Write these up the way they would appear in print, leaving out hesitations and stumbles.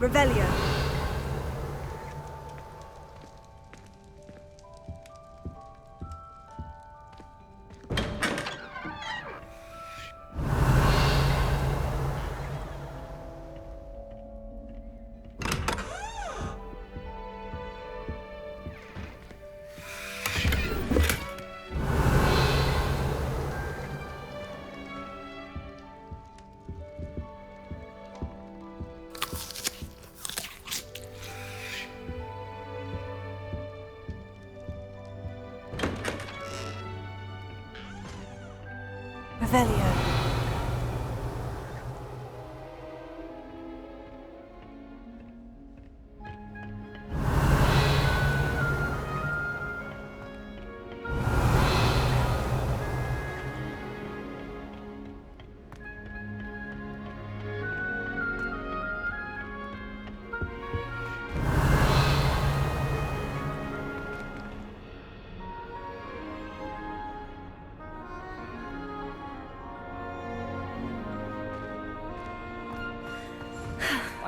Revelio. Revelio.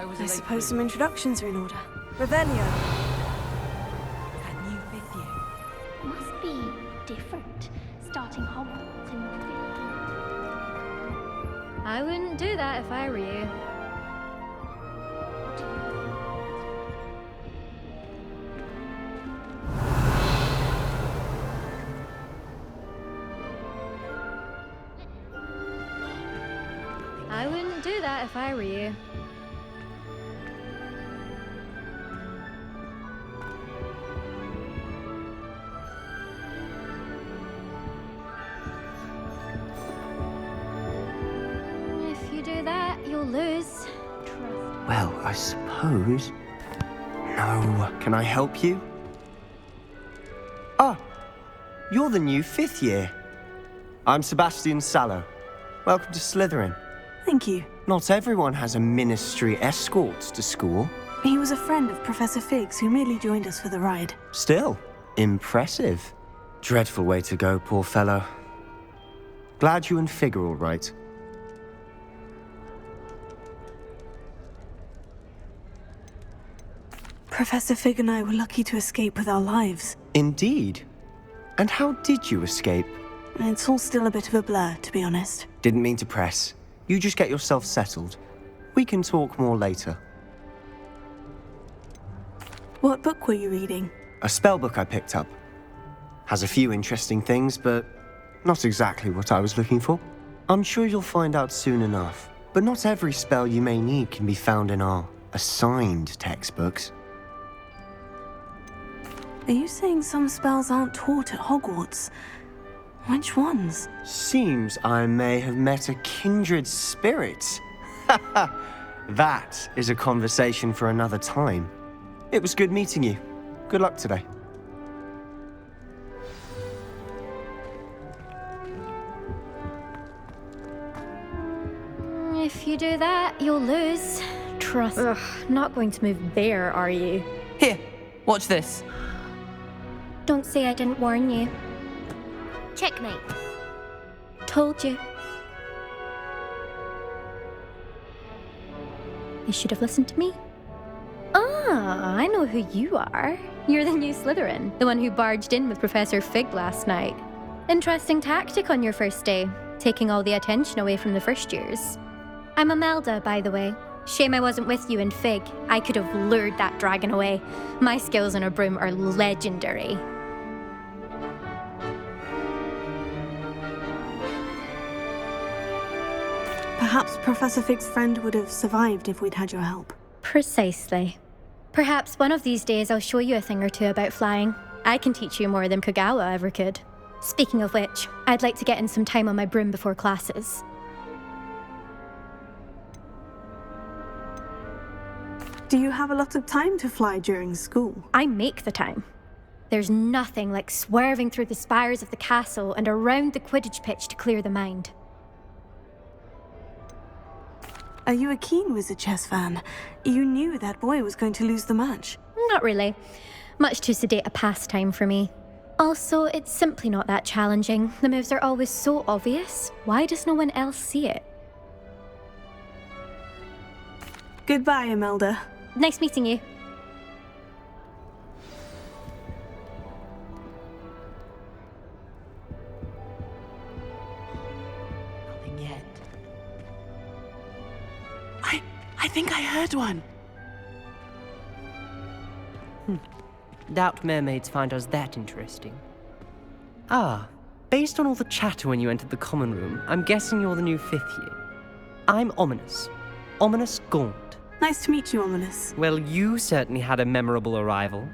I suppose some introductions are in order. Revelio. That new fifth year. Must be different, starting Hogwarts in the fifth year. I wouldn't do that if I were you. I wouldn't do that if I were you. You'll lose. Trust. Well, I suppose. No. Can I help you? Ah, you're the new fifth year. I'm Sebastian Sallow. Welcome to Slytherin. Thank you. Not everyone has a ministry escort to school. He was a friend of Professor Fig's who merely joined us for the ride. Still, impressive. Dreadful way to go, poor fellow. Glad you and Fig are all right. Professor Fig and I were lucky to escape with our lives. Indeed. And how did you escape? It's all still a bit of a blur, to be honest. Didn't mean to press. You just get yourself settled. We can talk more later. What book were you reading? A spell book I picked up. Has a few interesting things, but not exactly what I was looking for. I'm sure you'll find out soon enough. But not every spell you may need can be found in our assigned textbooks. Are you saying some spells aren't taught at Hogwarts? Which ones? Seems I may have met a kindred spirit. That is a conversation for another time. It was good meeting you. Good luck today. If you do that, you'll lose. Trust. Ugh, not going to move there, are you? Here, watch this. Don't say I didn't warn you. Checkmate. Told you. You should have listened to me. Ah, I know who you are. You're the new Slytherin, the one who barged in with Professor Fig last night. Interesting tactic on your first day, taking all the attention away from the first years. I'm Imelda, by the way. Shame I wasn't with you in Fig. I could have lured that dragon away. My skills on a broom are legendary. Perhaps Professor Fig's friend would have survived if we'd had your help. Precisely. Perhaps one of these days I'll show you a thing or two about flying. I can teach you more than Kagawa ever could. Speaking of which, I'd like to get in some time on my broom before classes. Do you have a lot of time to fly during school? I make the time. There's nothing like swerving through the spires of the castle and around the Quidditch pitch to clear the mind. Are you a keen Wizard chess fan? You knew that boy was going to lose the match. Not really. Much too sedate a pastime for me. Also, it's simply not that challenging. The moves are always so obvious. Why does no one else see it? Goodbye, Imelda. Nice meeting you. Nothing yet. I think I heard one. Doubt mermaids find us that interesting. Ah, based on all the chatter when you entered the common room, I'm guessing you're the new 5th year. I'm Ominous. Ominous Gaunt. Nice to meet you, Ominous. Well, you certainly had a memorable arrival.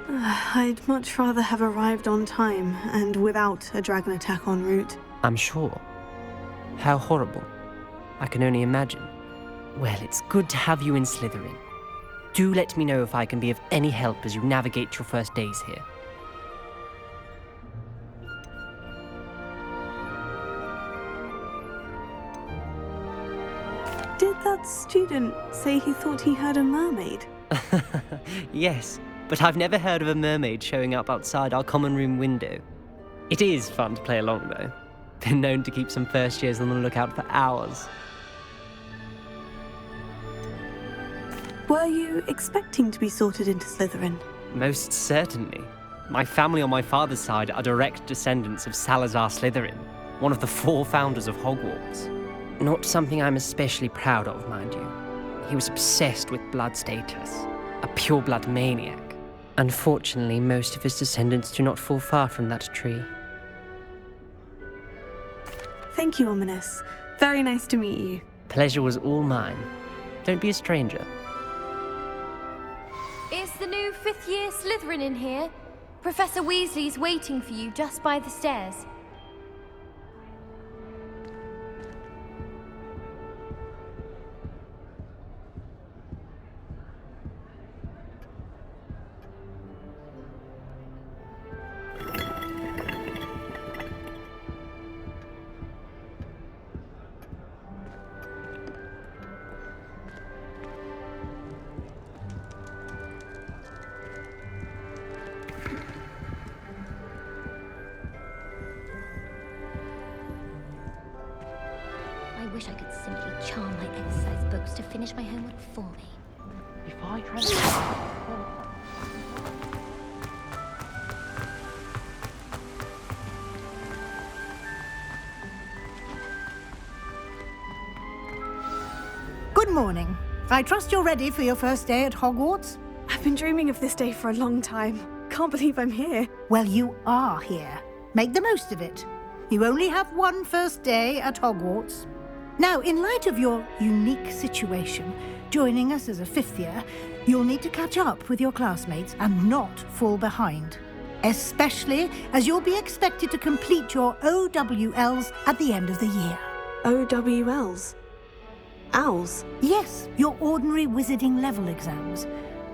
I'd much rather have arrived on time and without a dragon attack en route. I'm sure. How horrible. I can only imagine. Well, it's good to have you in Slytherin. Do let me know if I can be of any help as you navigate your first days here. Did that student say he thought he heard a mermaid? Yes, but I've never heard of a mermaid showing up outside our common room window. It is fun to play along, though. Been known to keep some first years on the lookout for hours. Were you expecting to be sorted into Slytherin? Most certainly. My family on my father's side are direct descendants of Salazar Slytherin, one of the 4 founders of Hogwarts. Not something I'm especially proud of, mind you. He was obsessed with blood status, a pure-blood maniac. Unfortunately, most of his descendants do not fall far from that tree. Thank you, Ominous. Very nice to meet you. Pleasure was all mine. Don't be a stranger. Is the new 5th year Slytherin in here? Professor Weasley's waiting for you just by the stairs. I wish I could simply charm my exercise books to finish my homework for me. If I try Good morning. I trust you're ready for your first day at Hogwarts? I've been dreaming of this day for a long time. Can't believe I'm here. Well, you are here. Make the most of it. You only have one first day at Hogwarts. Now, in light of your unique situation, joining us as a 5th year, you'll need to catch up with your classmates and not fall behind. Especially as you'll be expected to complete your OWLs at the end of the year. OWLs? Owls? Yes, your ordinary wizarding level exams.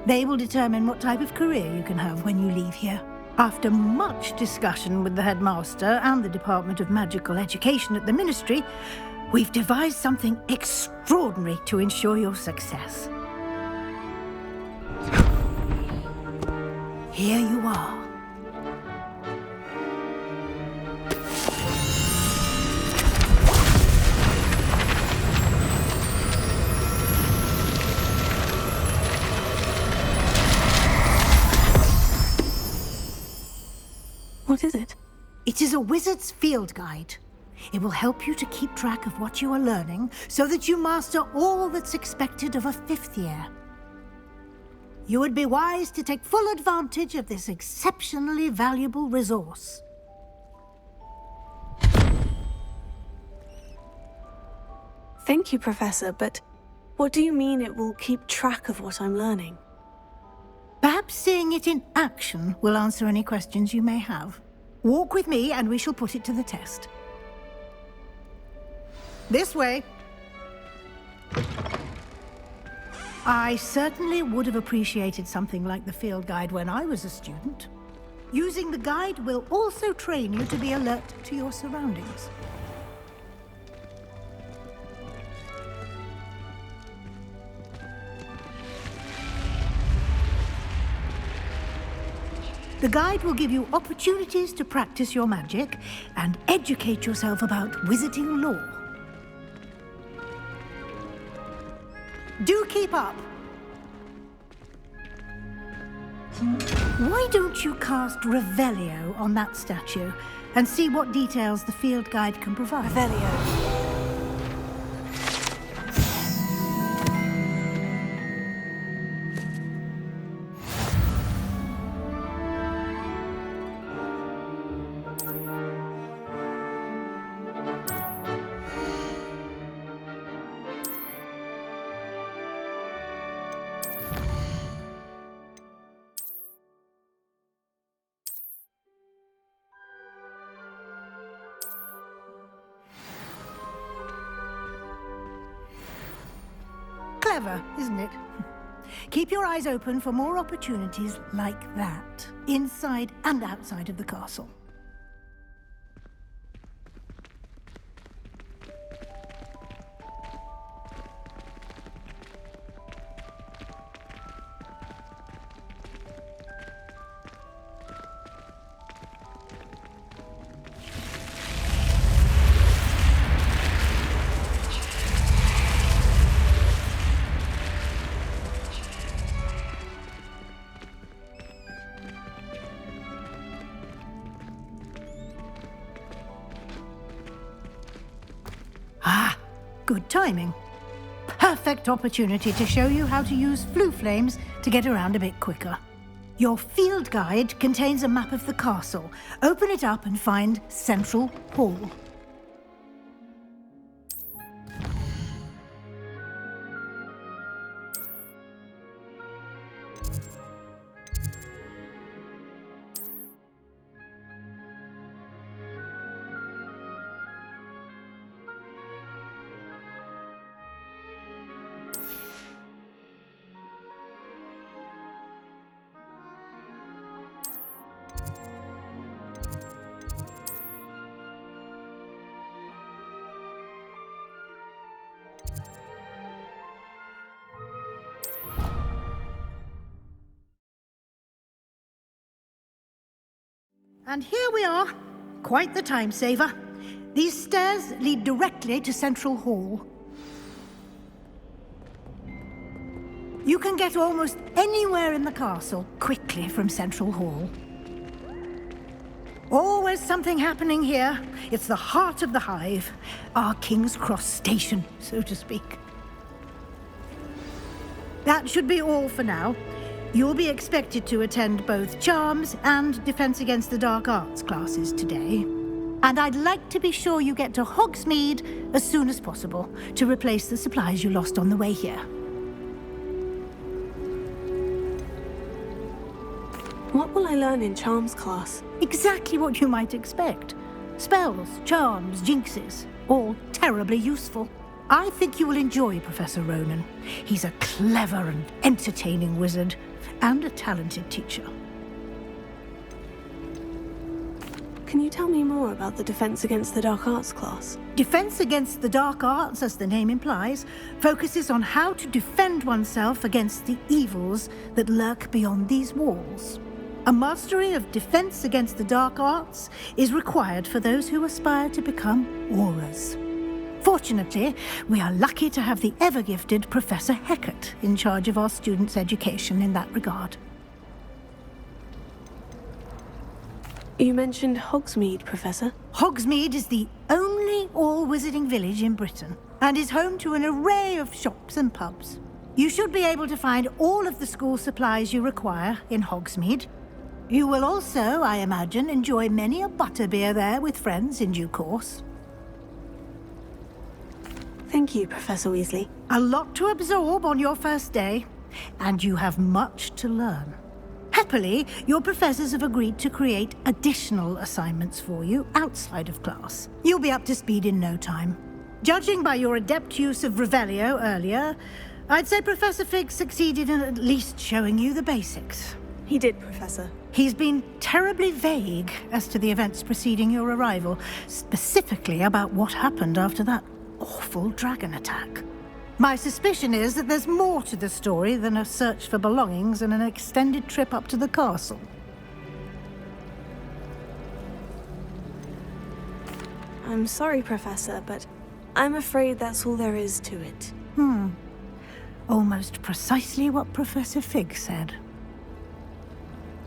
They will determine what type of career you can have when you leave here. After much discussion with the headmaster and the Department of Magical Education at the Ministry, we've devised something extraordinary to ensure your success. Here you are. What is it? It is a wizard's field guide. It will help you to keep track of what you are learning so that you master all that's expected of a 5th year. You would be wise to take full advantage of this exceptionally valuable resource. Thank you, Professor, but what do you mean it will keep track of what I'm learning? Perhaps seeing it in action will answer any questions you may have. Walk with me and we shall put it to the test. This way. I certainly would have appreciated something like the field guide when I was a student. Using the guide will also train you to be alert to your surroundings. The guide will give you opportunities to practice your magic and educate yourself about wizarding lore. Do keep up! Why don't you cast Revelio on that statue and see what details the field guide can provide? Revelio. Clever, isn't it? Keep your eyes open for more opportunities like that, inside and outside of the castle. Ah, good timing. Perfect opportunity to show you how to use flue flames to get around a bit quicker. Your field guide contains a map of the castle. Open it up and find Central Hall. And here we are. Quite the time saver. These stairs lead directly to Central Hall. You can get almost anywhere in the castle quickly from Central Hall. Always something happening here. It's the heart of the hive, our King's Cross station, so to speak. That should be all for now. You'll be expected to attend both Charms and Defense Against the Dark Arts classes today. And I'd like to be sure you get to Hogsmeade as soon as possible to replace the supplies you lost on the way here. What will I learn in Charms class? Exactly what you might expect. Spells, charms, jinxes, all terribly useful. I think you will enjoy Professor Ronan. He's a clever and entertaining wizard, and a talented teacher. Can you tell me more about the Defense Against the Dark Arts class? Defense Against the Dark Arts, as the name implies, focuses on how to defend oneself against the evils that lurk beyond these walls. A mastery of Defense Against the Dark Arts is required for those who aspire to become Aurors. Fortunately, we are lucky to have the ever-gifted Professor Hecat in charge of our students' education in that regard. You mentioned Hogsmeade, Professor. Hogsmeade is the only all-wizarding village in Britain and is home to an array of shops and pubs. You should be able to find all of the school supplies you require in Hogsmeade. You will also, I imagine, enjoy many a butterbeer there with friends in due course. Thank you, Professor Weasley. A lot to absorb on your first day, and you have much to learn. Happily, your professors have agreed to create additional assignments for you outside of class. You'll be up to speed in no time. Judging by your adept use of Revelio earlier, I'd say Professor Fig succeeded in at least showing you the basics. He did, Professor. He's been terribly vague as to the events preceding your arrival, specifically about what happened after that awful dragon attack. My suspicion is that there's more to the story than a search for belongings and an extended trip up to the castle. I'm sorry, Professor, but I'm afraid that's all there is to it. Almost precisely what Professor Fig said.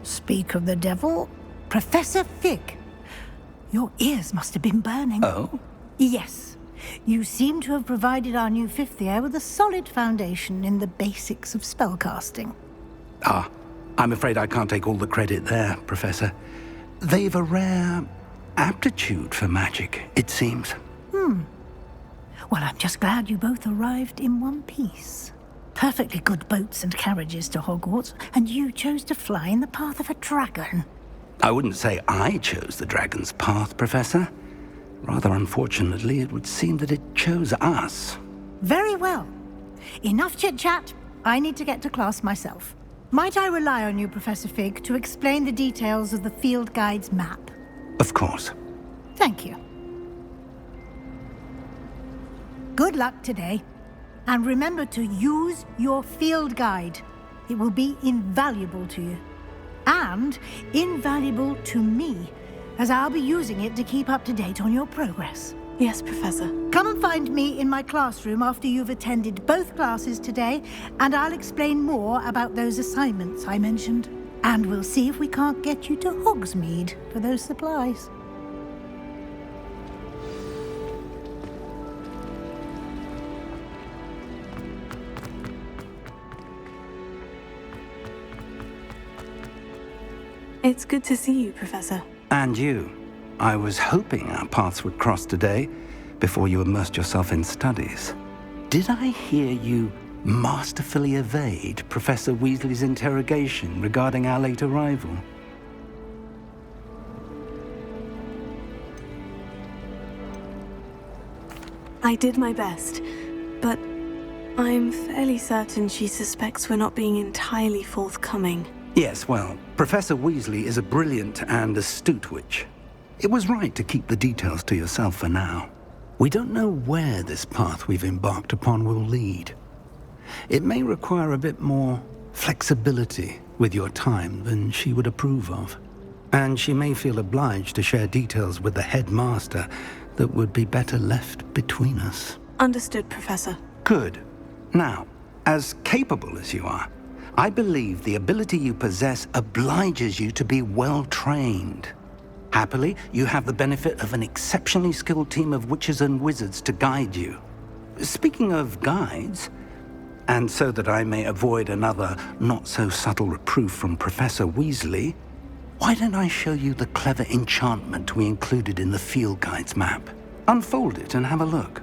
Speak of the devil, Professor Fig. Your ears must have been burning. Oh? Yes. You seem to have provided our new fifth year with a solid foundation in the basics of spellcasting. Ah, I'm afraid I can't take all the credit there, Professor. They've a rare aptitude for magic, it seems. Well, I'm just glad you both arrived in one piece. Perfectly good boats and carriages to Hogwarts, and you chose to fly in the path of a dragon. I wouldn't say I chose the dragon's path, Professor. Rather unfortunately, it would seem that it chose us. Very well. Enough chit-chat. I need to get to class myself. Might I rely on you, Professor Fig, to explain the details of the field guide's map? Of course. Thank you. Good luck today. And remember to use your field guide. It will be invaluable to you. And invaluable to me, as I'll be using it to keep up to date on your progress. Yes, Professor. Come and find me in my classroom after you've attended both classes today, and I'll explain more about those assignments I mentioned. And we'll see if we can't get you to Hogsmeade for those supplies. It's good to see you, Professor. And you. I was hoping our paths would cross today, before you immersed yourself in studies. Did I hear you masterfully evade Professor Weasley's interrogation regarding our late arrival? I did my best, but I'm fairly certain she suspects we're not being entirely forthcoming. Yes, well, Professor Weasley is a brilliant and astute witch. It was right to keep the details to yourself for now. We don't know where this path we've embarked upon will lead. It may require a bit more flexibility with your time than she would approve of. And she may feel obliged to share details with the headmaster that would be better left between us. Understood, Professor. Good. Now, as capable as you are, I believe the ability you possess obliges you to be well trained. Happily, you have the benefit of an exceptionally skilled team of witches and wizards to guide you. Speaking of guides, and so that I may avoid another not-so-subtle reproof from Professor Weasley, why don't I show you the clever enchantment we included in the field guide's map? Unfold it and have a look.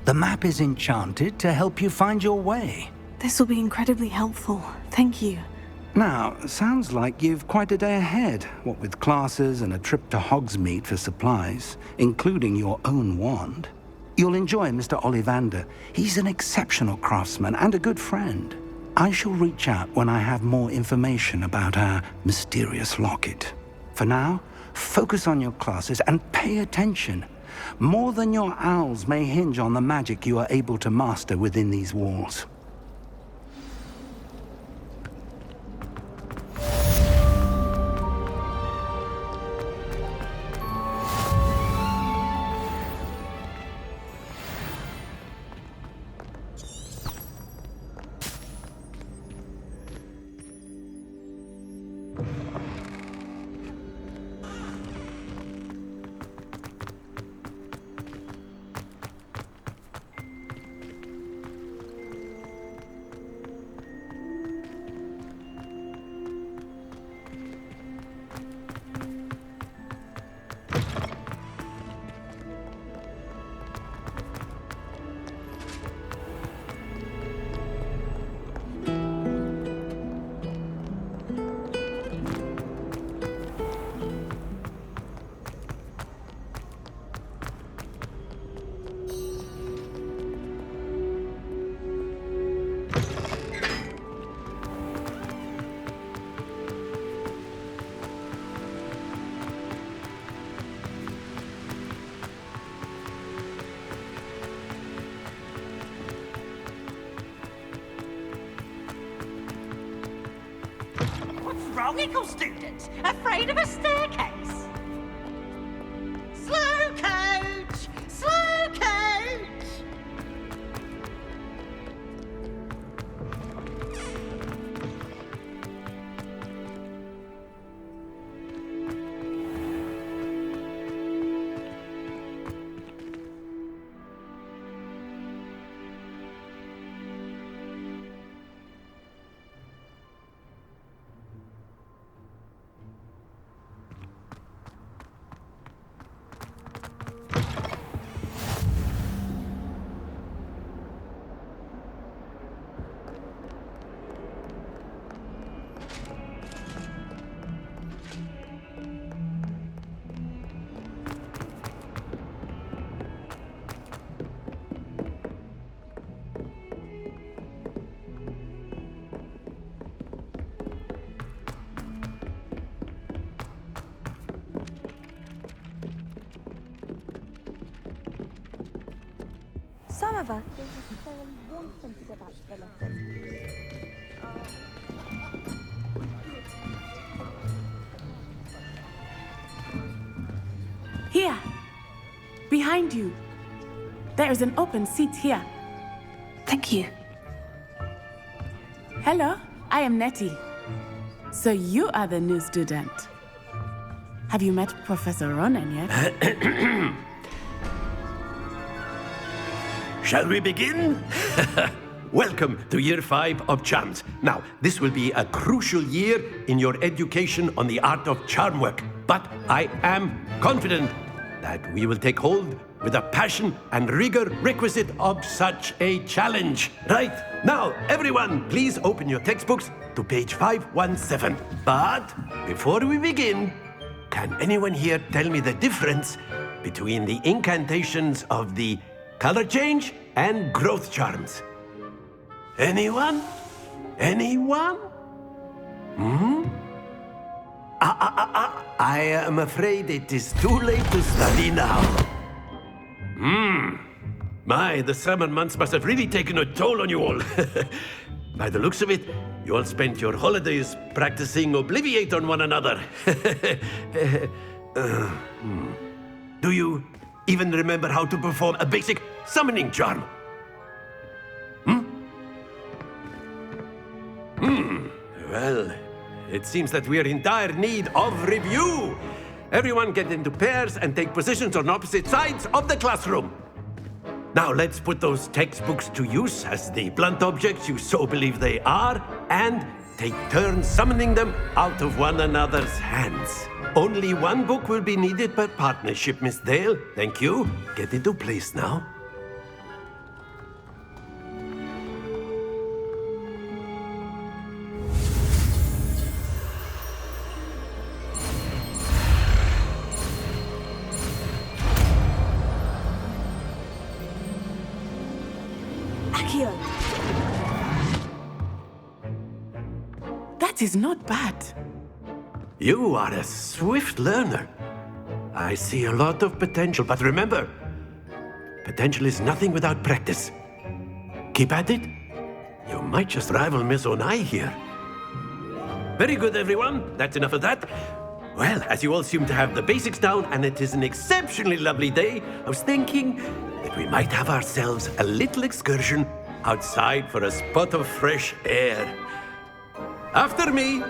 The map is enchanted to help you find your way. This will be incredibly helpful. Thank you. Now, sounds like you've quite a day ahead, what with classes and a trip to Hogsmeade for supplies, including your own wand. You'll enjoy Mr. Ollivander. He's an exceptional craftsman and a good friend. I shall reach out when I have more information about our mysterious locket. For now, focus on your classes and pay attention. More than your owls may hinge on the magic you are able to master within these walls. technical student, afraid of a staircase. Slow coach! Slow coach! Some of us don't necessarily want them to go back to the lesson. Here! Behind you! There is an open seat here. Thank you. Hello, I am Nettie. So you are the new student. Have you met Professor Ronan yet? Shall we begin? Welcome to Year 5 of Charms. Now, this will be a crucial year in your education on the art of charm work. But I am confident that we will take hold with the passion and rigor requisite of such a challenge. Right, now, everyone, please open your textbooks to page 517. But before we begin, can anyone here tell me the difference between the incantations of the color change and growth charms? Anyone? Anyone? I am afraid it is too late to study now. My, the summer months must have really taken a toll on you all. By the looks of it, you all spent your holidays practicing Obliviate on one another. Do you even remember how to perform a basic summoning charm? Well, it seems that we are in dire need of review. Everyone get into pairs and take positions on opposite sides of the classroom. Now let's put those textbooks to use as the blunt objects you so believe they are, and take turns summoning them out of one another's hands. Only one book will be needed per partnership, Miss Dale. Thank you. Get into place now. That is not bad. You are a swift learner. I see a lot of potential, but remember, potential is nothing without practice. Keep at it. You might just rival Miss Onai here. Very good, everyone. That's enough of that. Well, as you all seem to have the basics down, and it is an exceptionally lovely day, I was thinking that we might have ourselves a little excursion outside for a spot of fresh air. After me.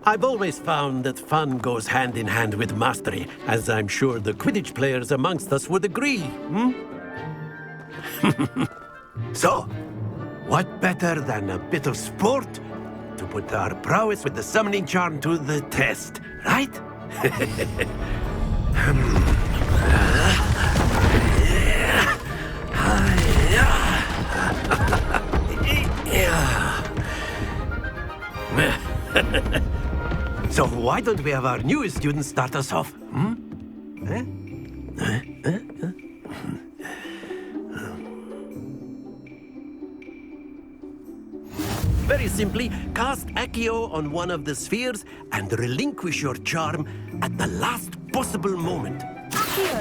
I've always found that fun goes hand in hand with mastery, as I'm sure the Quidditch players amongst us would agree, So, what better than a bit of sport to put our prowess with the summoning charm to the test, right? So why don't we have our newest student start us off? Very simply cast Accio on one of the spheres and relinquish your charm at the last possible moment.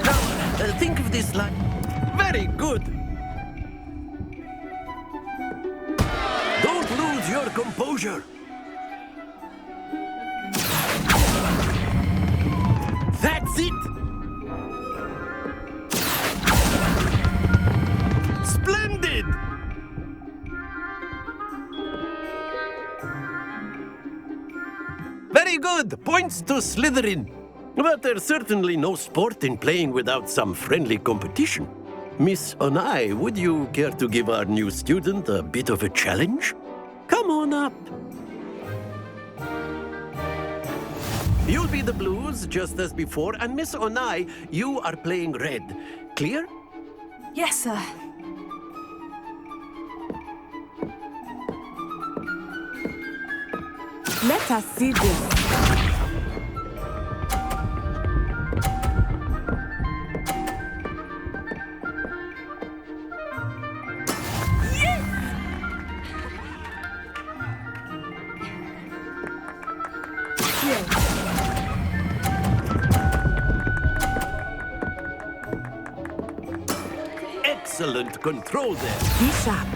Now, think of this like... Very good! Don't lose your composure! That's it! Splendid! Very good! Points to Slytherin. But there's certainly no sport in playing without some friendly competition. Miss Onai, would you care to give our new student a bit of a challenge? Come on up. You'll be the blues, just as before, and Miss Onai, you are playing red. Clear? Yes, sir. Let us see this. Excellent control there. Be sharp.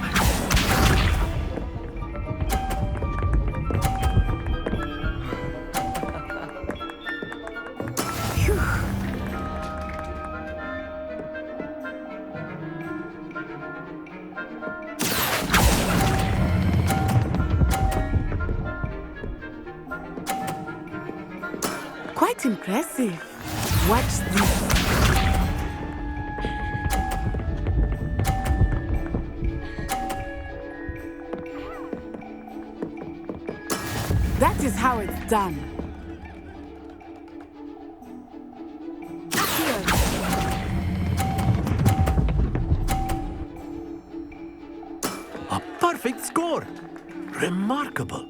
Quite impressive. Watch this. That is how it's done. A perfect score. Remarkable.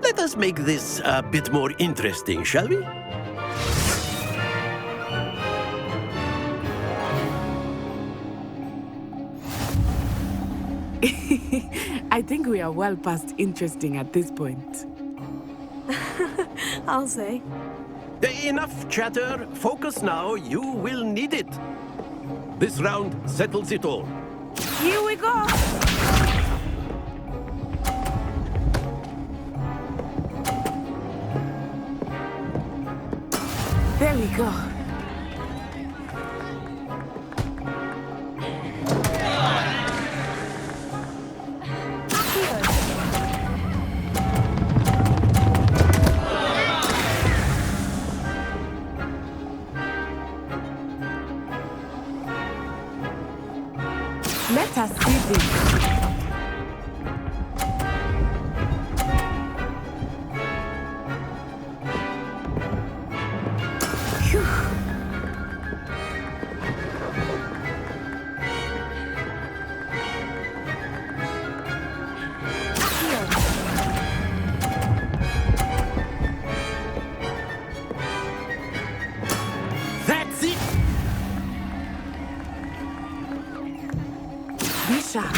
Let us make this a bit more interesting, shall we? I think we are well past interesting at this point. I'll say. Enough chatter. Focus now. You will need it. This round settles it all. Here we go! There we go. Let us see this. That's it! Be sharp.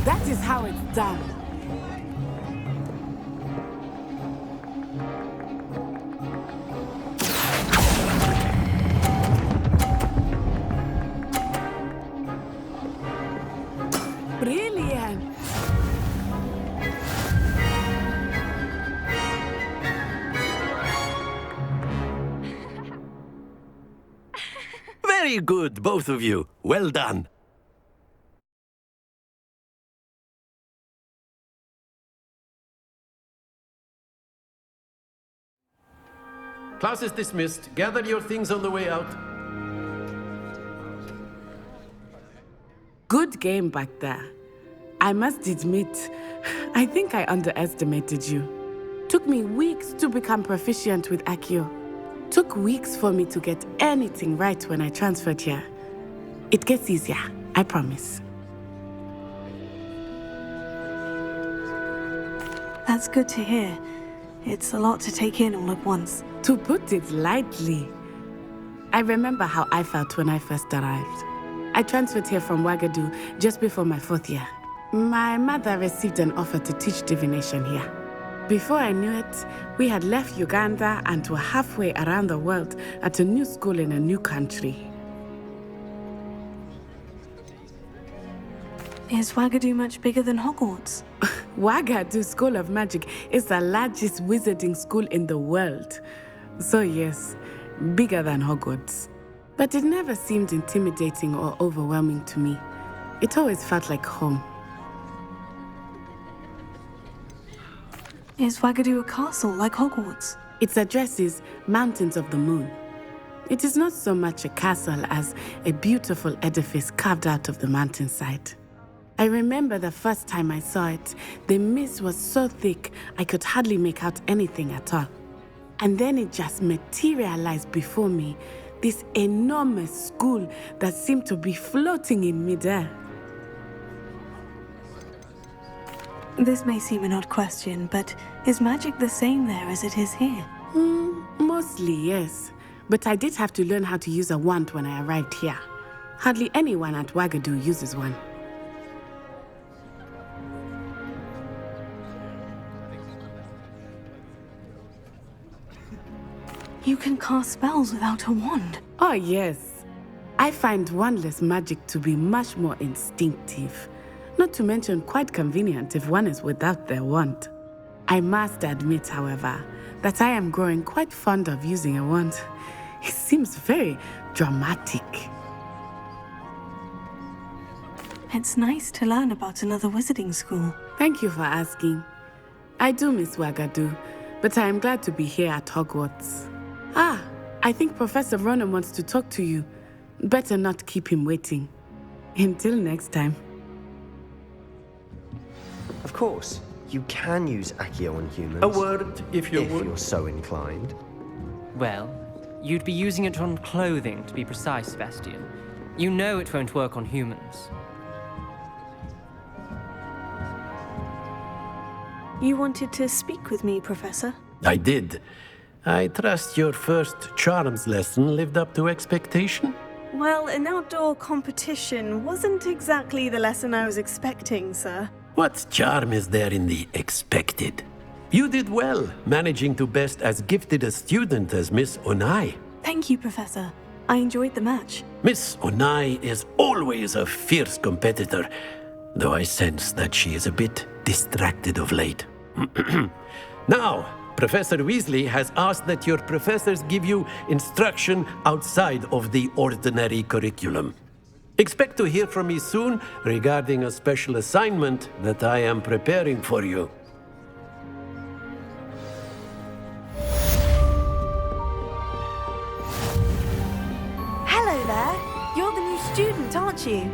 That is how it's done. Brilliant. Very good, both of you. Well done. Class is dismissed. Gather your things on the way out. Good game back there. I must admit, I think I underestimated you. Took me weeks to become proficient with Accio. Took weeks for me to get anything right when I transferred here. It gets easier, I promise. That's good to hear. It's a lot to take in all at once. To put it lightly, I remember how I felt when I first arrived. I transferred here from Ouagadougou just before my 4th year. My mother received an offer to teach divination here. Before I knew it, we had left Uganda and were halfway around the world at a new school in a new country. Is Ouagadougou much bigger than Hogwarts? Ouagadougou School of Magic is the largest wizarding school in the world. So yes, bigger than Hogwarts. But it never seemed intimidating or overwhelming to me. It always felt like home. Is Ouagadougou a castle like Hogwarts? Its address is Mountains of the Moon. It is not so much a castle as a beautiful edifice carved out of the mountainside. I remember the first time I saw it, the mist was so thick I could hardly make out anything at all. And then it just materialized before me, this enormous school that seemed to be floating in midair. This may seem an odd question, but is magic the same there as it is here? Mostly, yes. But I did have to learn how to use a wand when I arrived here. Hardly anyone at Ouagadougou uses one. You can cast spells without a wand. Oh, yes. I find wandless magic to be much more instinctive. Not to mention quite convenient if one is without their wand. I must admit, however, that I am growing quite fond of using a wand. It seems very dramatic. It's nice to learn about another wizarding school. Thank you for asking. I do miss Ouagadougou, but I am glad to be here at Hogwarts. I think Professor Ronan wants to talk to you. Better not keep him waiting. Until next time. Of course, you can use Accio on humans. A word, if you if would. you're so inclined. Well, you'd be using it on clothing, to be precise, Sebastian. You know it won't work on humans. You wanted to speak with me, Professor? I did. I trust your first charms lesson lived up to expectation? Well, an outdoor competition wasn't exactly the lesson I was expecting, sir. What charm is there in the expected? You did well, managing to best as gifted a student as Miss Onai. Thank you, Professor. I enjoyed the match. Miss Onai is always a fierce competitor, though I sense that she is a bit distracted of late. Now, Professor Weasley has asked that your professors give you instruction outside of the ordinary curriculum. Expect to hear from me soon regarding a special assignment that I am preparing for you. Hello there. You're the new student, aren't you?